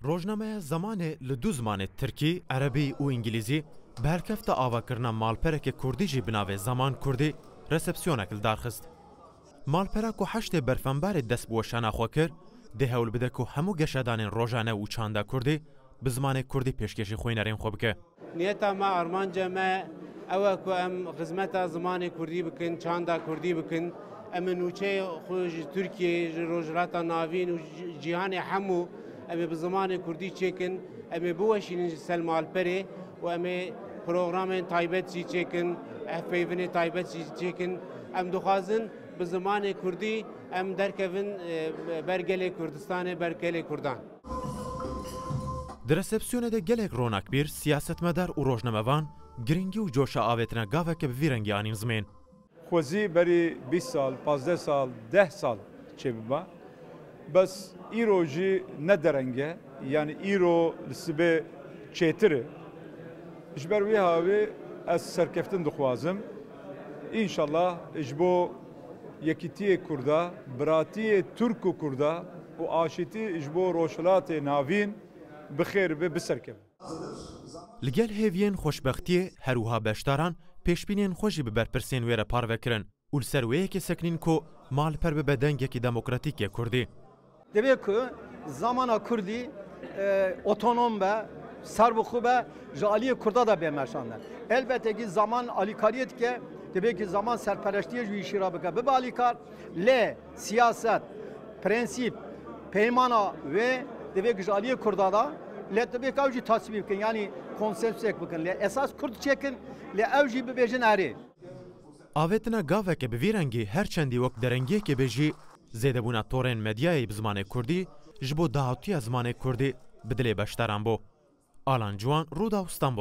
روزنامه زمانه لدو زمان ترکی، عربی و انگلیزی بهرکفت آواکرنا مالپرک کردی جی بناوه زمان کردی رسپسیونک لدارخست. مالپرک و حشت برفنبار دست بوشانا خوکر ده هول بده که همو گشادان روزانه و چاندا کردی بزمان کردی پیشکشی خوینرین خوب که. نیتا ما ارمان جمع اوه که ام خدمت زمان کردی بکن، چاندا کردی بکن، ام نوچه خوش ترکیه روزرات ناوین و جهان همو ام بزمان کردی چکن، ام بوشین سل مالپره و ام پروگرام تایبتی چکن، فیون تایبتی چکن، ام دخوازن بزمان کردی ام درکون برگل کردستان برگل کردان. در رسپسیون ده گلک رونق بیر سیاستمدار و روزنامه‌وان گرینگی و جوش آوتنا گاوه که بویرنگی آنیم زمین. خوزی بری 20 سال، 15 سال، 10 سال چه ببا، بس ایرو جی ندرنگه، یعنی ایرو لسبه چیتره. اجبر وی هاوی از سرکفتن دخوازم. انشالله اجبو یکیتی کرده، براتی ترک و کرده و آشتی اجبو روشلات ناوین بخیر به بسرکم. لگل هیوین خوشبختی هروها بشتاران پیشبینین خوشی ببرپرسین ویره پارو کرن و لسرویه که سکنین که مال پر به بدنگه که دموکراتیک کردی. دبی که زمان کردی otonom به سربخو به جالی کرده دا بیمشاندن. البته که زمان آلیکاریت که دبی که زمان سرپرستی جویشی را بکه به آلیکار ل سیاست پرنسیپ پیمانا و دبی که جالی کرده دا ل دبی که اوجی تصویب کن یعنی کنسپت بکن ل اساس کرد چکن ل اوجی ببیجن اری. آوتنا گاوه که بویرنگی هر چندی وقت درنگی که بجی زیده بونا تورین مدیای بزمان کردی جبو داوتی زمان کردی بدلی بشتران بو. آلان جوان رودا استانبول.